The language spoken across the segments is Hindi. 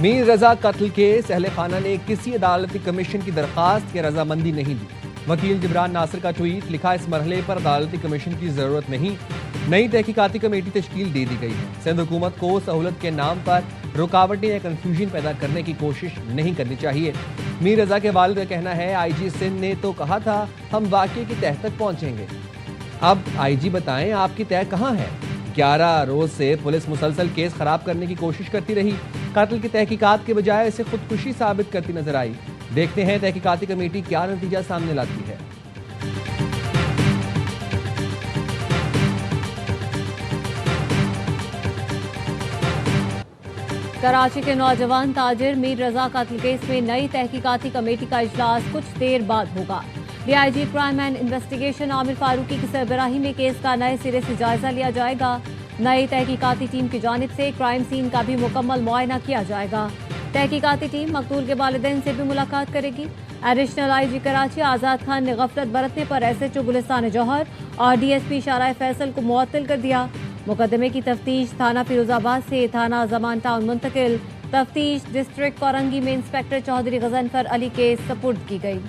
मीर रजा कत्ल केस अहले खाना ने किसी अदालती कमीशन की दरखास्त की रजामंदी नहीं दी। वकील जिब्रान नासिर का ट्वीट लिखा, इस मरहले पर अदालती कमीशन की जरूरत नहीं, नई तहकीकाती कमेटी तश्कील दे दी गई है। सिंध हुकूमत को सहूलत के नाम पर रुकावटें या कंफ्यूजन पैदा करने की कोशिश नहीं करनी चाहिए। मीर रजा के वालिद का कहना है, IG सिंध ने तो कहा था हम वाकये की तह तक पहुंचेंगे। अब IG बताएं आपकी तह कहां है। 11 रोज से पुलिस मुसलसल केस खराब करने की कोशिश करती रही। कत्ल की तहकीकात के बजाय इसे खुदकुशी साबित करती नजर आई। देखते हैं तहकीकाती कमेटी क्या नतीजा सामने लाती है। कराची के नौजवान ताजिर मीर रजा कत्ल केस में नई तहकीकाती कमेटी का इजलास कुछ देर बाद होगा। DIG crime and investigation Aamir Farooqui की सरबराही में केस का नए सिरे से जायजा लिया जाएगा। नई तहकीकाती टीम की जानिब से क्राइम सीन का भी मुकम्मल मुआयना किया जाएगा। तहकीकाती टीम मकतूल के वालिदैन से भी मुलाकात करेगी। एडिशनल IG कराची आज़ाद खान ने गफलत बरतने पर SHO गुलिस्तान जौहर और DSP शाराय फैसल को मुअत्तल कर दिया। मुकदमे की तफ्तीश थाना फिरोजाबाद से थाना जमान टाउन मुंतकिल। तफ्तीश डिस्ट्रिक्ट कोरंगी में इंस्पेक्टर चौधरी गजनफर अली के सपुर्द की गई।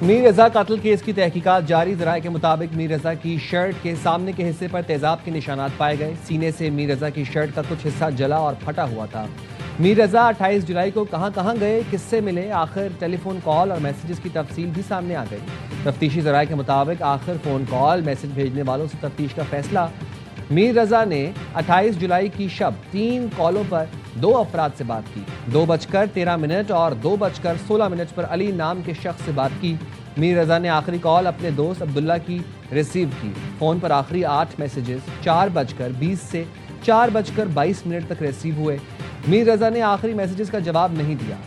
मीर रजा कत्ल केस की तहकीकात जारी। ज़राए के मुताबिक मीर रजा की शर्ट के सामने के हिस्से पर तेजाब के निशानात पाए गए। सीने से मीर रजा की शर्ट का कुछ हिस्सा जला और फटा हुआ था। मीर रजा 28 जुलाई को कहां गए, किससे मिले, आखिर टेलीफोन कॉल और मैसेजेस की तफसील भी सामने आ गई। तफ्तीशी ज़राए के मुताबिक आखिर फ़ोन कॉल मैसेज भेजने वालों से तफ्तीश का फैसला। मीर रजा ने 28 जुलाई की शब 3 कॉलों पर 2 अफराद से बात की। 2:13 और 2:16 पर अली नाम के शख्स से बात की। मीर रजा ने आखिरी कॉल अपने दोस्त अब्दुल्ला की रिसीव की। फ़ोन पर आखिरी 8 मैसेजेस 4:20 से 4:22 तक रिसीव हुए। मीर रजा ने आखिरी मैसेजेस का जवाब नहीं दिया।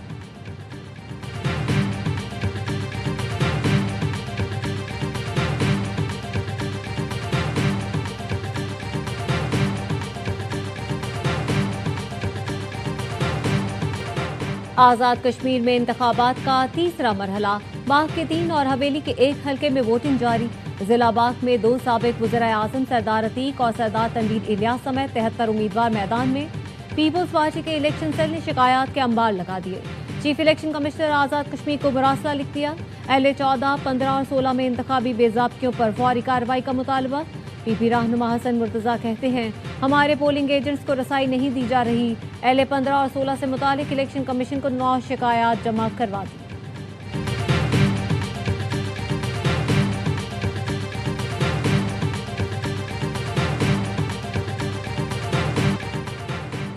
आज़ाद कश्मीर में इंतखाबात का तीसरा मरहला। बाग के 3 और हवेली के 1 हल्के में वोटिंग जारी। जिला बाग में 2 साबिक वज़ीर आज़म सरदार अतीक और सरदार तनवीर इलियास समेत 73 उम्मीदवार मैदान में। पीपल्स पार्टी के इलेक्शन सेल ने शिकायत के अंबार लगा दिए। Chief election commissioner Azad Kashmir को मुरासला लिख दिया। अहले 14, 15 और 16 में इंतखाबी बेज़ाब्तियों पर फौरी कार्रवाई का मुतालबा। PP रहनुमा हसन मुर्तज़ा कहते हैं हमारे पोलिंग एजेंट्स को रसाई नहीं दी जा रही। अहले 15 और 16 से मुतालिक इलेक्शन कमीशन को 9 शिकायत जमा करवा दी।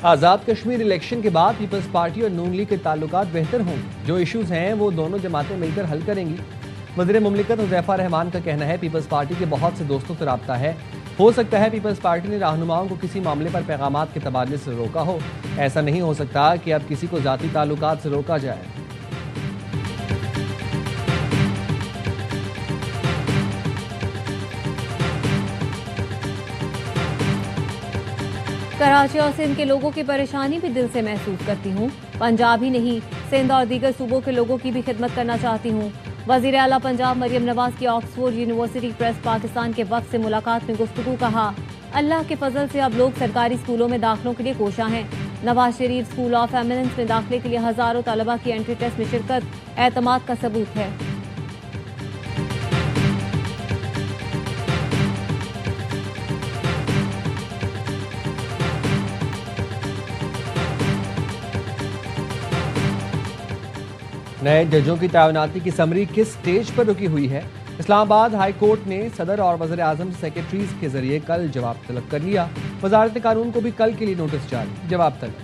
आज़ाद कश्मीर इलेक्शन के बाद पीपल्स पार्टी और नून लीग के ताल्लुकात बेहतर होंगे। जो इश्यूज हैं वो दोनों जमातें मिलकर हल करेंगी। वज़ीर मुमलिकत हुज़ैफा रहमान का कहना है पीपल्स पार्टी के बहुत से दोस्तों से रब्ता है। हो सकता है पीपल्स पार्टी ने रहनुमाओं को किसी मामले पर पैगामात के तबादले से रोका हो। ऐसा नहीं हो सकता कि अब किसी को ज़ाती ताल्लुकात से रोका जाए। कराची और सिंध के लोगों की परेशानी भी दिल से महसूस करती हूँ। पंजाब ही नहीं, सिंध और दीगर सूबों के लोगों की भी खिदमत करना चाहती हूँ। वज़ीर आला पंजाब मरियम नवाज की ऑक्सफोर्ड यूनिवर्सिटी प्रेस पाकिस्तान के वक्त से मुलाकात में गुफ्तगू कहा, अल्लाह के फजल से अब लोग सरकारी स्कूलों में दाखिलों के लिए कोशां हैं। Nawaz Sharif school of eminence में दाखिले के लिए हज़ारों तलबा की एंट्री टेस्ट में शिरकत एतमाद का सबूत है। नए जजों की तैनाती की समरी किस स्टेज पर रुकी हुई है। इस्लामाबाद हाई कोर्ट ने सदर और वज़ीर आज़म सेक्रेटरीज के जरिए कल जवाब तलब कर लिया। वजारत कानून को भी कल के लिए नोटिस जारी, जवाब तलब।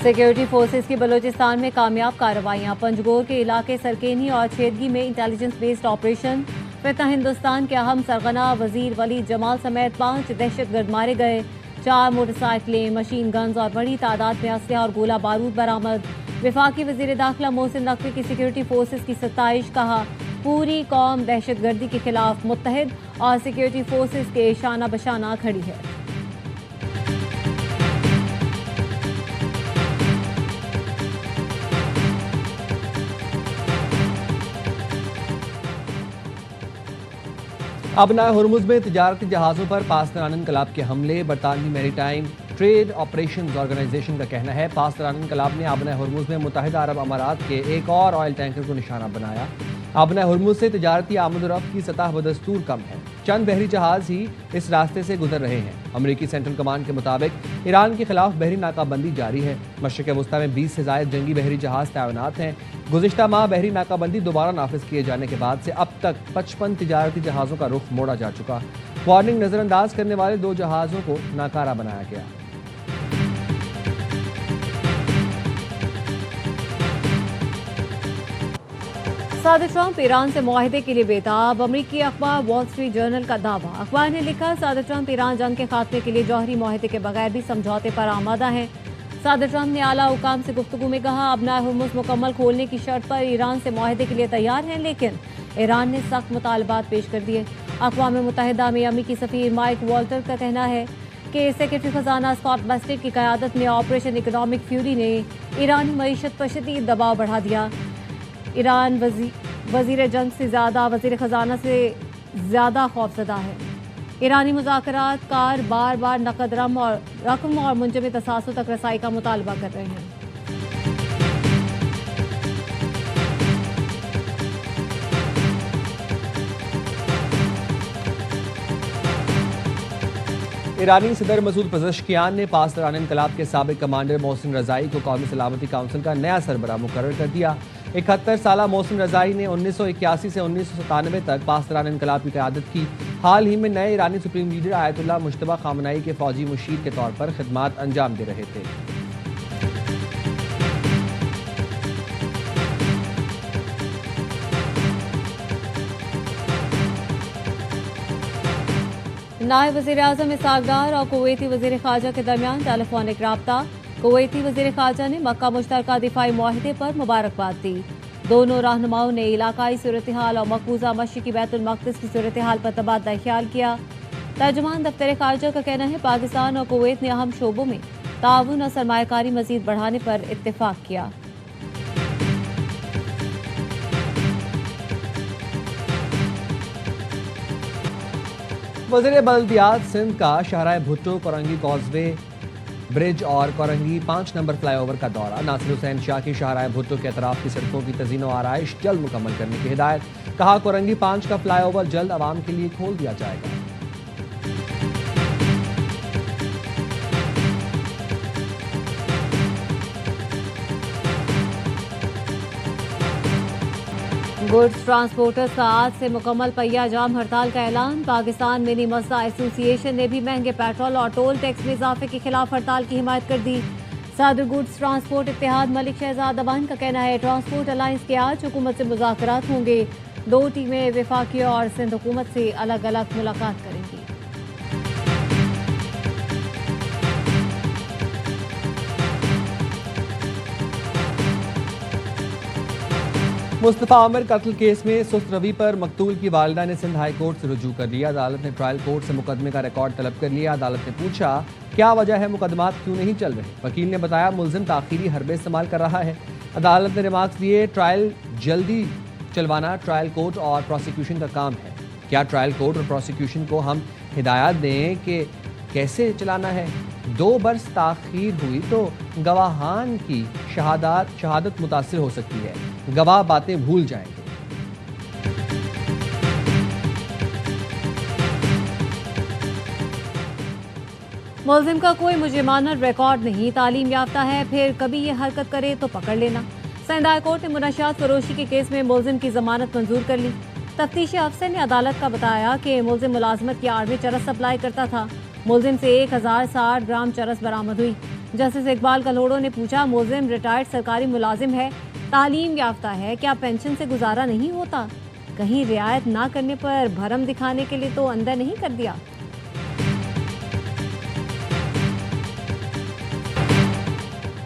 सिक्योरिटी फोर्सेस की बलोचिस्तान में कामयाब कार्रवाइयां। पंजगोर के इलाके सरकेनी और छेदगी में इंटेलिजेंस बेस्ड ऑपरेशन। फितना हिंदुस्तान के अहम सरगना वजीर वली जमाल समेत 5 दहशतगर्द मारे गए। 4 मोटरसाइकिलें, मशीन गन्स और बड़ी तादाद में असलहा और गोला बारूद बरामद। वफाकी वजीर दाखिला मोहसिन नकवी की सिक्योरिटी फोर्सेस की सताइश, कहा पूरी कौम दहशतगर्दी के खिलाफ मुत्तहिद और सिक्योरिटी फोर्सेस के शाना बशाना खड़ी है। अबना हुर्मुज़ में तिजारती जहाज़ों पर पासदारान इनकलाब के हमले। बरतानवी मैरीटाइम ट्रेड ऑपरेशंस ऑर्गेनाइजेशन का कहना है पासदारान इनकलाब ने अबना हुर्मुज़ में मुत्तहिदा अरब अमारात के एक और ऑयल टैंकर को निशाना बनाया। अबना हुर्मुज़ से तिजारती आमद-ओ-रफ्त की सतह बदस्तूर कम है। चंद बहरी जहाज़ ही इस रास्ते से गुजर रहे हैं। अमरीकी सेंट्रल कमांड के मुताबिक ईरान के खिलाफ बहरी नाकाबंदी जारी है। मशरिक़ वस्ता में 20 से ज़ायद जंगी बहरी जहाज़ तैनात हैं। गुज़िश्ता माह बहरी नाकाबंदी दोबारा नाफिज किए जाने के बाद से अब तक 55 तिजारती जहाज़ों का रुख मोड़ा जा चुका। वार्निंग नज़रअंदाज करने वाले 2 जहाज़ों को नाकारा बनाया गया। सदर ट्रंप ईरान से मुआहदे के लिए बेताब। अमरीकी अखबार वॉल स्ट्रीट जर्नल का दावा। अखबार ने लिखा सदर ट्रंप ईरान जंग के खात्मे के लिए जौहरी मुआहदे के बगैर भी समझौते पर आमादा हैं। सदर ट्रंप ने आला हुकाम से गुफ्तगू में कहा अबना हुर्मुज़ मुकम्मल खोलने की शर्त पर ईरान से मुआहदे के लिए तैयार हैं, लेकिन ईरान ने सख्त मुतालबात पेश कर दिए। अक़वाम मुत्तहिदा में अमरीकी सफ़ीर माइक वॉल्टर का कहना है कि सेक्रेटरी खजाना स्कॉट बेस्टेट की क़यादत में ऑपरेशन इकनॉमिक फ्यूरी ने ईरानी मईशत पर शदीद दबाव बढ़ा दिया। ईरान वज़ीर जंग से ज़्यादा वज़ीर ख़जाना से ज़्यादा खौफज़दा है। ईरानी मुज़ाकरात कार बार बार नकद रकम और मुंजम तसासुर तक रसाई का मुतालबा कर रहे हैं। ईरानी सदर मसूद पज़ेश्कियान ने पासदारान इनकलाब के साबिक कमांडर मोहसिन रज़ाई को कौमी सलामती काउंसिल का नया सरबराह मुकर्रर कर दिया। 71 साला मोहसिन रज़ाई ने 1981 से 1997 तक पासदारान इनकलाब की क़यादत की। हाल ही में नए ईरानी सुप्रीम लीडर आयतुल्लाह मुश्तबा खामनाई के फौजी मुशीर के तौर पर खिदमात अंजाम दे रहे थे। नायब वज़ीर आज़म इसहाक़ डार और कुवैती वज़ीर ख़ारजा के दरमियान टेलीफोनिक राब्ता। कुवैती वज़ीर ख़ारजा ने मक्का मुश्तरका दिफाई मुआहदे पर मुबारकबाद दी। दोनों रहनुमाओं ने इलाकाई सूरत हाल और मकबूजा मशरिक़ी बैतुल मक़दिस की सूरत हाल पर तबादला ख्याल किया। तर्जुमान दफ्तर ख़ारजा का कहना है पाकिस्तान और कुवैत ने अहम शोबों में ताउन और सरमायाकारी मज़ीद बढ़ाने पर इत्तेफाक किया। वज़ीर बल्दियात सिंध का शाहराह भुट्टो कोरंगी कॉजवे ब्रिज और कोरंगी 5 नंबर फ्लाईओवर का दौरा। नासिर हुसैन शाह की शाहराह भुट्टो के अतराफ की सड़कों की तज़ीन व आराइश जल्द मुकम्मल करने की हिदायत। कहा कोरंगी 5 का फ्लाईओवर जल्द आवाम के लिए खोल दिया जाएगा। गुड्स ट्रांसपोर्टर्स का आज से मुकम्मल पहिया जाम हड़ताल का ऐलान। पाकिस्तान मिनी मसला एसोसिएशन ने भी महंगे पेट्रोल और टोल टैक्स में इजाफे के खिलाफ हड़ताल की हिमायत कर दी। सदर गुड्स ट्रांसपोर्ट इत्तेहाद मलिक शहजाद अबान का कहना है ट्रांसपोर्ट अलायंस के आज हुकूमत से मुज़ाकरात होंगे। 2 टीमें वफाकी और सिंध हुकूमत से अलग अलग मुलाकात करेंगी। मुस्तफ़ा आमिर कत्ल केस में सुस्त रवि पर मकतूल की वालिदा ने सिंध हाई कोर्ट से रुजू कर लिया। अदालत ने ट्रायल कोर्ट से मुकदमे का रिकॉर्ड तलब कर लिया। अदालत ने पूछा क्या वजह है, मुकदमात क्यों नहीं चल रहे। वकील ने बताया मुलजिम ताखीरी हरबे इस्तेमाल कर रहा है। अदालत ने रिमार्क्स दिए ट्रायल जल्दी चलवाना ट्रायल कोर्ट और प्रोसिक्यूशन का काम है। क्या ट्रायल कोर्ट और प्रोसिक्यूशन को हम हिदायत दें कि कैसे चलाना है। 2 बरस ताखीर हुई तो गवाहान की शहादत मुतासिर हो सकती है। गवाह बातें भूल जाएंगे। मुलजिम का कोई मुजरिमाना रिकॉर्ड नहीं, तालीम याफ्ता है, फिर कभी ये हरकत करे तो पकड़ लेना। सिंध हाई कोर्ट ने मुनशियात फरोशी के केस में मुलजिम की जमानत मंजूर कर ली। तफ्तीशी अफसर ने अदालत का बताया कि मुलजिम मुलाजमत की आड़ में चरस सप्लाई करता था। मुलजिम से 1060 ग्राम चरस बरामद हुई। जस्टिस इकबाल कलोड़ो ने पूछा मुलजिम रिटायर्ड सरकारी मुलाजिम है, तालीम याफ्ता है, क्या पेंशन से गुजारा नहीं होता? कहीं रियायत ना करने पर भरम दिखाने के लिए तो अंदर नहीं कर दिया।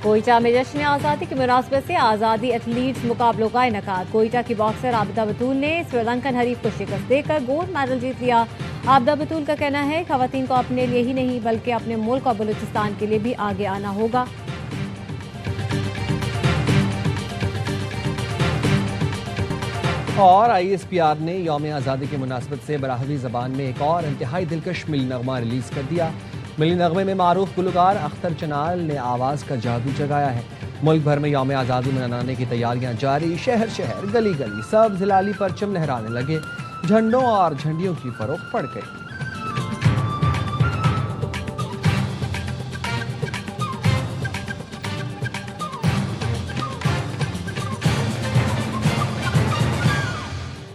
कोयटा में जश्न आज़ादी की मुनासबत से आज़ादी एथलीट्स मुकाबलों का इनकाद। कोयटा की बॉक्सर आबिदा बतूल ने श्रीलंकन हरीफ को शिकस्त देकर गोल्ड मेडल जीत लिया। आबिदा बतूल का कहना है खवातीन को अपने लिए ही नहीं बल्कि अपने मुल्क और बलूचिस्तान के लिए भी आगे आना होगा। और ISPR ने यौम आज़ादी की मुनासबत से बराहवी ज़बान में एक और इंतहाई दिलकश मिली नगमा रिलीज़ कर दिया। मिली नगमे में मारूफ गुलकार अख्तर चनाल ने आवाज़ का जादू जगाया है। मुल्क भर में यौम आज़ादी मनाने की तैयारियां जारी। शहर शहर गली गली सब हिलाली परचम लहराने लगे। झंडों और झंडियों की फरोख्त पड़ गई।